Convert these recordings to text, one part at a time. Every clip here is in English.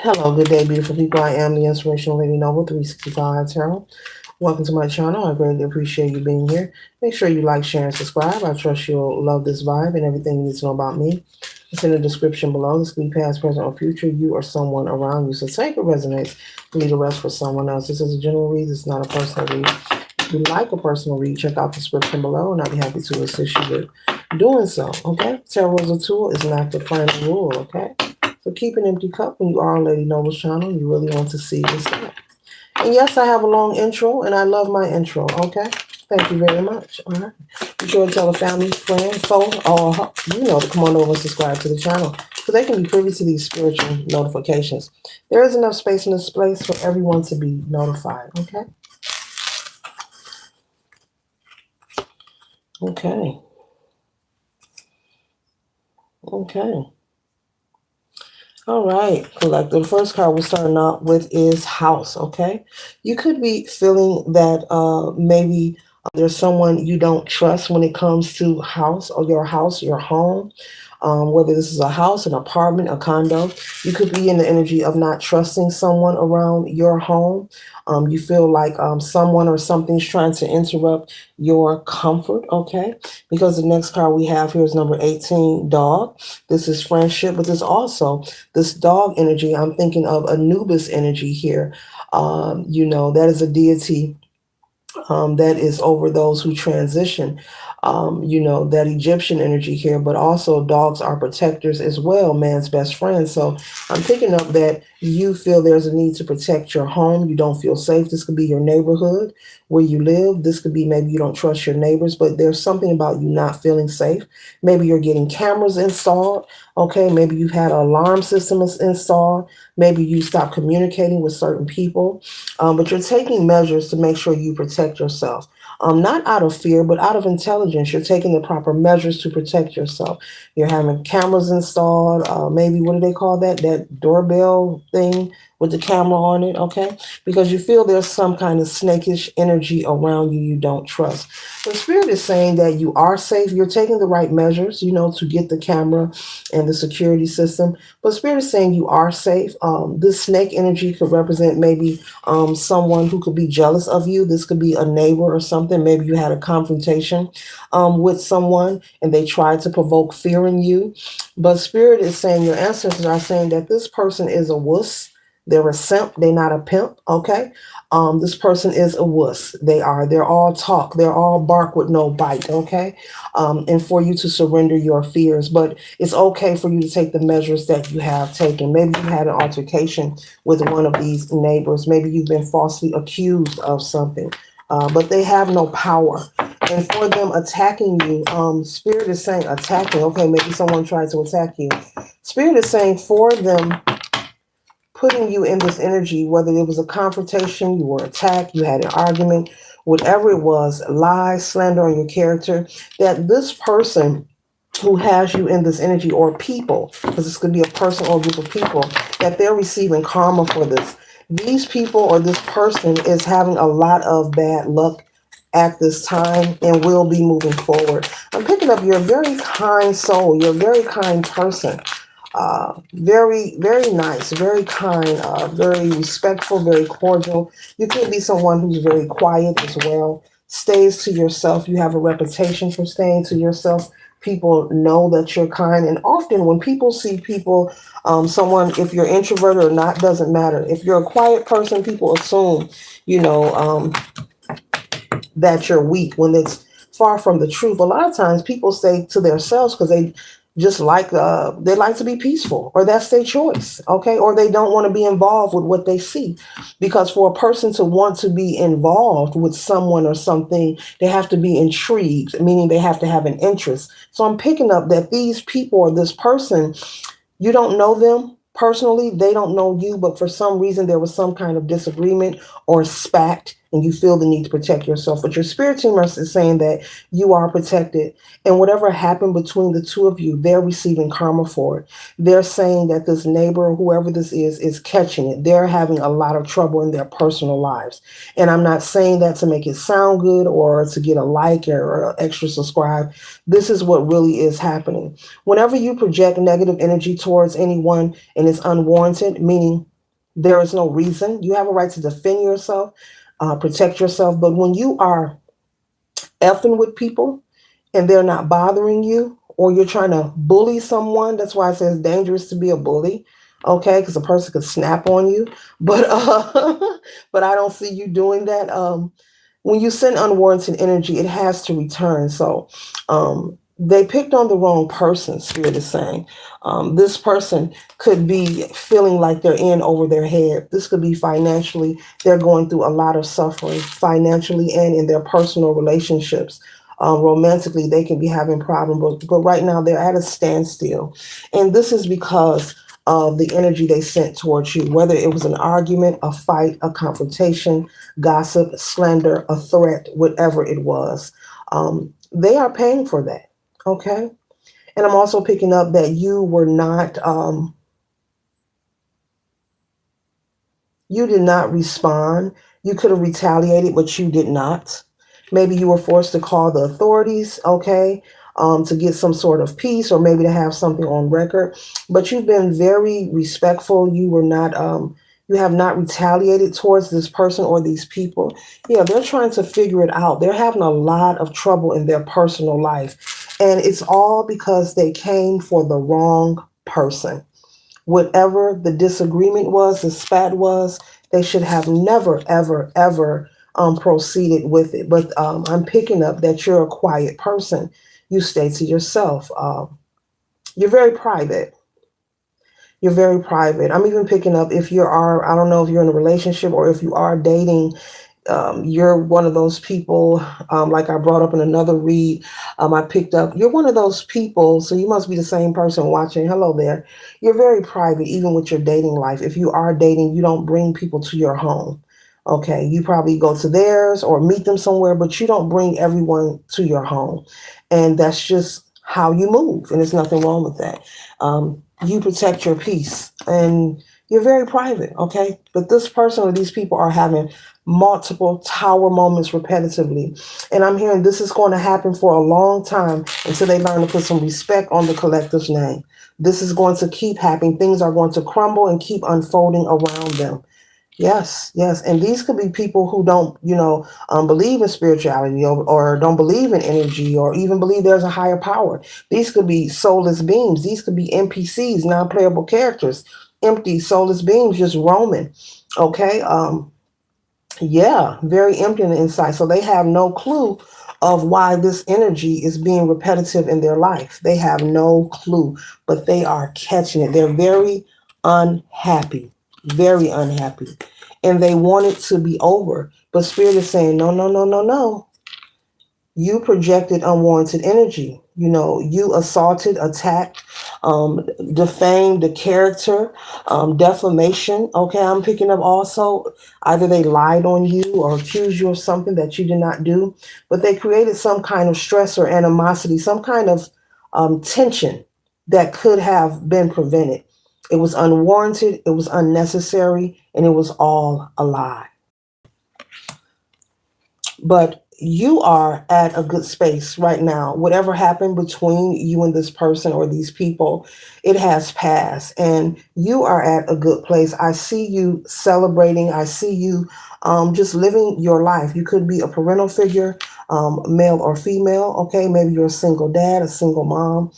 Hello, good day, beautiful people. I am the Inspirational Lady Noble 365 Tarot. Welcome to my channel. I greatly appreciate you being here. Make sure you like, share, and subscribe. I trust you'll love this vibe and everything you need to know about me. It's in the description below. This could be past, present, or future. You or someone around you. So take what resonates, leave the rest for someone else. This is a general read. It's not a personal read. If you like a personal read, check out the description below, and I'll be happy to assist you with doing so. Okay? Tarot is a tool. It's not the final rule. Okay? So keep an empty cup when you are on Lady Noble's channel. You really want to see this out. And yes, I have a long intro, and I love my intro, okay? Thank you very much. All right. Be sure to tell a family, friend, foe, or to come on over and subscribe to the channel so they can be privy to these spiritual notifications. There is enough space in this place for everyone to be notified, okay? Okay. Okay. All right, collector. The first card we're starting out with is house, okay? You could be feeling that maybe there's someone you don't trust when it comes to house, your home. Whether this is a house, an apartment, a condo, you could be in the energy of not trusting someone around your home. You feel like someone or something's trying to interrupt your comfort, okay? Because the next card we have here is number 18, dog. This is friendship, but there's also this dog energy. I'm thinking of Anubis energy here. That is a deity that is over those who transition. That Egyptian energy here, but also dogs are protectors as well, man's best friend. So I'm picking up that you feel there's a need to protect your home. You don't feel safe. This could be your neighborhood where you live. This could be maybe you don't trust your neighbors, but there's something about you not feeling safe. Maybe you're getting cameras installed. Okay, maybe you've had an alarm system installed. Maybe you stop communicating with certain people, but you're taking measures to make sure you protect yourself. Not out of fear, but out of intelligence. You're taking the proper measures to protect yourself. You're having cameras installed. Maybe, what do they call that? That doorbell thing with the camera on it, okay? Because you feel there's some kind of snakish energy around you you don't trust. The spirit is saying that you are safe. You're taking the right measures, to get the camera and the security system. But spirit is saying you are safe. This snake energy could represent maybe someone who could be jealous of you. This could be a neighbor or something. Maybe you had a confrontation with someone and they tried to provoke fear in you. But spirit is saying, your ancestors are saying that this person is a wuss. They're a simp. They're not a pimp. Okay. This person is a wuss. They're all talk. They're all bark with no bite. Okay. And for you to surrender your fears, but it's okay for you to take the measures that you have taken. Maybe you had an altercation with one of these neighbors. Maybe you've been falsely accused of something, but they have no power. And for them attacking you, spirit is saying attacking. Okay, maybe someone tried to attack you. Spirit is saying for them putting you in this energy, whether it was a confrontation, you were attacked, you had an argument, whatever it was, lies, slander on your character, that this person who has you in this energy, or people, because this could be a person or a group of people, that they're receiving karma for this. These people or this person is having a lot of bad luck at this time and will be moving forward. I'm picking up you're a very kind soul. You're a very kind person. Very, very nice, very kind, very respectful, very cordial. You could be someone who's very quiet as well, stays to yourself. You have a reputation for staying to yourself. People know that you're kind. And often when people see people, someone, if you're introverted or not, doesn't matter. If you're a quiet person, people assume, that you're weak when it's far from the truth. A lot of times people say to themselves because they just they like to be peaceful, or that's their choice, okay? Or they don't want to be involved with what they see, because for a person to want to be involved with someone or something, they have to be intrigued, meaning they have to have an interest. So I'm picking up that these people or this person, you don't know them personally, they don't know you, but for some reason there was some kind of disagreement or spat, and you feel the need to protect yourself. But your spirit team is saying that you are protected, and whatever happened between the two of you, they're receiving karma for it. They're saying that this neighbor, whoever this is catching it. They're having a lot of trouble in their personal lives. And I'm not saying that to make it sound good or to get a like or extra subscribe. This is what really is happening. Whenever you project negative energy towards anyone and it's unwarranted, meaning There is no reason. You have a right to defend yourself, protect yourself. But when you are effing with people and they're not bothering you, or you're trying to bully someone, that's why I say it's dangerous to be a bully. Okay, because a person could snap on you, but but I don't see you doing that. When you send unwarranted energy, it has to return. So they picked on the wrong person, Spirit is saying. This person could be feeling like they're in over their head. This could be financially, they're going through a lot of suffering financially and in their personal relationships. Romantically, they can be having problems, but right now they're at a standstill. And this is because of the energy they sent towards you, whether it was an argument, a fight, a confrontation, gossip, slander, a threat, whatever it was. They are paying for that. Okay. And I'm also picking up that you were not, you did not respond. You could have retaliated, but you did not. Maybe you were forced to call the authorities, okay, to get some sort of peace or maybe to have something on record. But you've been very respectful. You were not, you have not retaliated towards this person or these people. Yeah, they're trying to figure it out. They're having a lot of trouble in their personal life. And it's all because they came for the wrong person. Whatever the disagreement was, the spat was, they should have never, ever, ever proceeded with it. But I'm picking up that you're a quiet person. You stay to yourself. You're very private. You're very private. I'm even picking up if you are, I don't know if you're in a relationship or if you are dating, you're one of those people, like I brought up in another read, I picked up, you're one of those people, so you must be the same person watching. Hello there. You're very private, even with your dating life. If you are dating, you don't bring people to your home. Okay, you probably go to theirs or meet them somewhere, but you don't bring everyone to your home. And that's just how you move, and there's nothing wrong with that. You protect your peace, and you're very private, okay? But this person or these people are having multiple tower moments repetitively. And I'm hearing this is going to happen for a long time until they learn to put some respect on the collective's name. This is going to keep happening. Things are going to crumble and keep unfolding around them. Yes, yes. And these could be people who don't, believe in spirituality or don't believe in energy or even believe there's a higher power. These could be soulless beings. These could be NPCs, non playable characters, empty soulless beings just roaming. Okay. Yeah, very empty on the inside. So they have no clue of why this energy is being repetitive in their life. They have no clue, but they are catching it. They're unhappy, very unhappy. And they want it to be over. But Spirit is saying, no, no, no, no, no. You projected unwarranted energy. You assaulted, attacked, defamed the character, defamation. Okay, I'm picking up also either they lied on you or accused you of something that you did not do, but they created some kind of stress or animosity, some kind of tension that could have been prevented. It was unwarranted, it was unnecessary, and it was all a lie. But you are at a good space right now. Whatever happened between you and this person or these people, it has passed, and you are at a good place. I see you celebrating. I see you just living your life. You could be a parental figure, male or female. Okay, maybe you're a single dad, a single mom,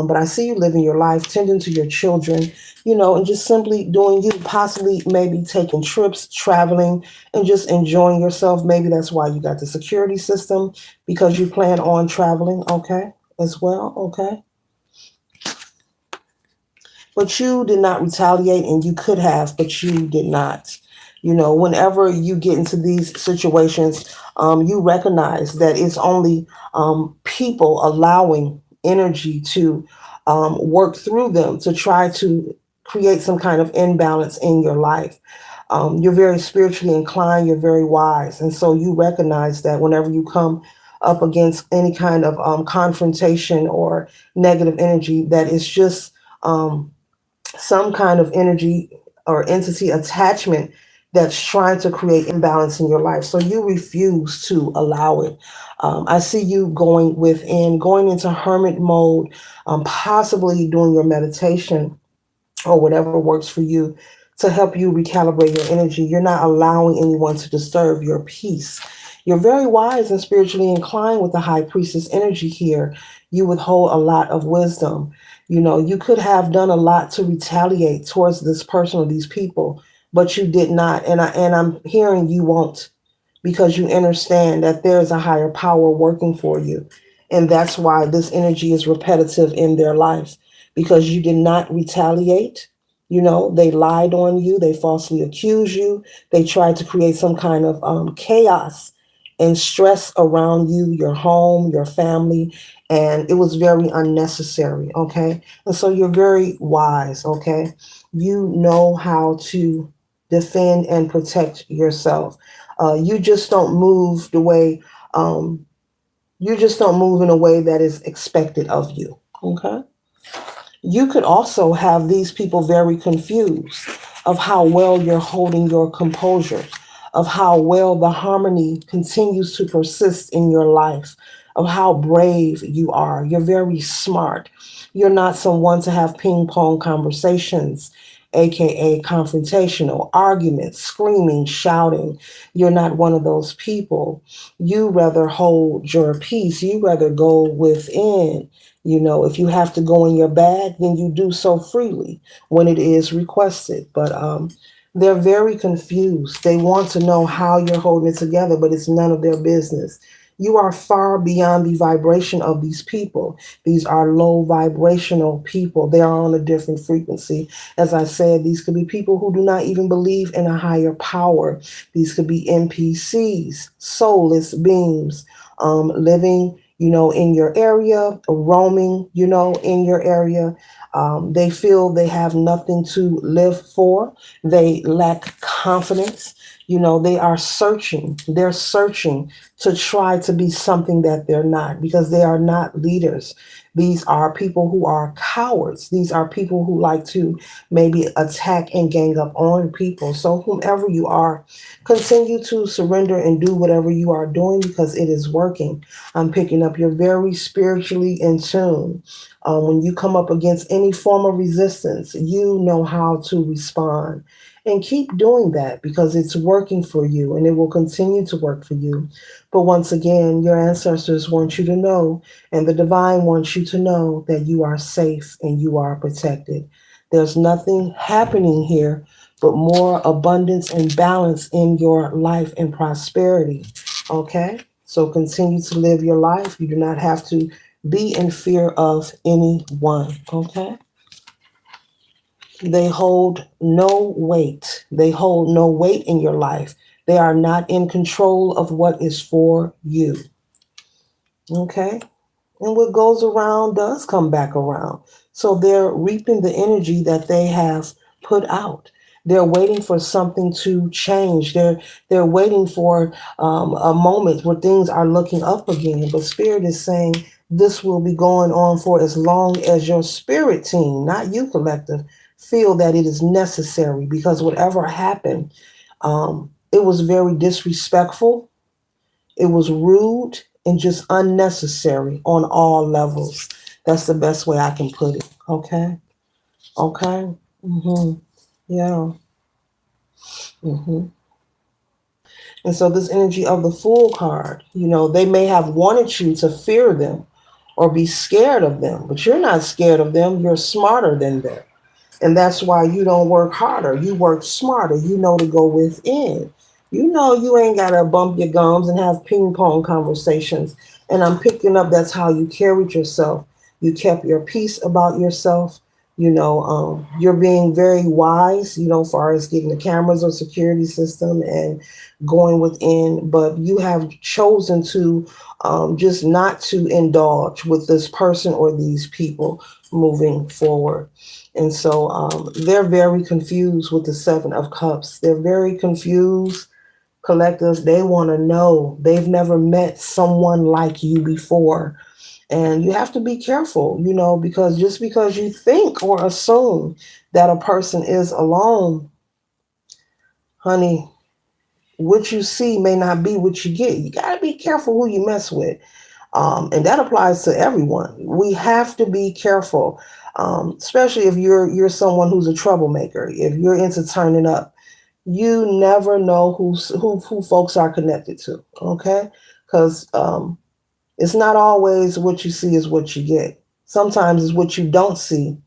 but I see you living your life, tending to your children, and just simply doing you, possibly maybe taking trips, traveling, and just enjoying yourself. Maybe that's why you got the security system because you plan on traveling, okay, as well, okay. But you did not retaliate, and you could have, but you did not. Whenever you get into these situations, you recognize that it's only people allowing energy to work through them to try to create some kind of imbalance in your life. You're very spiritually inclined, you're very wise. And so you recognize that whenever you come up against any kind of confrontation or negative energy, that it's just some kind of energy or entity attachment that's trying to create imbalance in your life. So you refuse to allow it. I see you going within, going into hermit mode, possibly doing your meditation or whatever works for you to help you recalibrate your energy. You're not allowing anyone to disturb your peace. You're very wise and spiritually inclined with the high priestess energy here. You withhold a lot of wisdom. You could have done a lot to retaliate towards this person or these people, but you did not. And I'm hearing you won't, because you understand that there is a higher power working for you. And that's why this energy is repetitive in their life, because you did not retaliate. They lied on you, they falsely accused you, they tried to create some kind of chaos and stress around you, your home, your family, and it was very unnecessary, okay? And so you're very wise, okay? You know how to defend and protect yourself. You just don't move the way you just don't move in a way that is expected of you. Okay. You could also have these people very confused of how well you're holding your composure, of how well the harmony continues to persist in your life, of how brave you are. You're very smart. You're not someone to have ping pong conversations, aka confrontational arguments, screaming, shouting. You're not one of those people. You rather hold your peace. You rather go within. If you have to go in your bag, then you do so freely when it is requested. But they're very confused. They want to know how you're holding it together, but it's none of their business. You are far beyond the vibration of these people. These are low vibrational people. They are on a different frequency. As I said, these could be people who do not even believe in a higher power. These could be NPCs, soulless beings, living in your area, roaming, in your area. They feel they have nothing to live for. They lack confidence. They are searching. They're searching to try to be something that they're not, because they are not leaders. These are people who are cowards. These are people who like to maybe attack and gang up on people. So, whomever you are, continue to surrender and do whatever you are doing, because it is working. I'm picking up you're very spiritually in tune. When you come up against any form of resistance, you know how to respond. And keep doing that, because it's working for you and it will continue to work for you. But once again, your ancestors want you to know, and the divine wants you to know, that you are safe and you are protected. There's nothing happening here but more abundance and balance in your life and prosperity. Okay? So continue to live your life. You do not have to be in fear of anyone. Okay? They hold no weight. They hold no weight in your life. They are not in control of what is for you. Okay? And what goes around does come back around. So they're reaping the energy that they have put out. They're waiting for something to change. They're waiting for a moment where things are looking up again. But Spirit is saying this will be going on for as long as your spirit team, not you collective, feel that it is necessary. Because whatever happened, it was very disrespectful, it was rude, and just unnecessary on all levels. That's the best way I can put it. Okay. Okay. Yeah. And so this energy of the Fool card, they may have wanted you to fear them or be scared of them, but you're not scared of them. You're smarter than them. And that's why you don't work harder. You work smarter. You know to go within. You ain't got to bump your gums and have ping pong conversations. And I'm picking up that's how you carried yourself. You kept your peace about yourself. You're being very wise, far as getting the cameras or security system and going within. But you have chosen to just not to indulge with this person or these people moving forward. And so they're very confused with the Seven of Cups. They're very confused, collectives. They want to know. They've never met someone like you before. And you have to be careful, because just because you think or assume that a person is alone, honey, what you see may not be what you get. You got to be careful who you mess with. And that applies to everyone. We have to be careful. Especially if you're someone who's a troublemaker, if you're into turning up, you never know who folks are connected to. Okay, because it's not always what you see is what you get. Sometimes it's what you don't see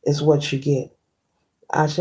is what you get. Ashe.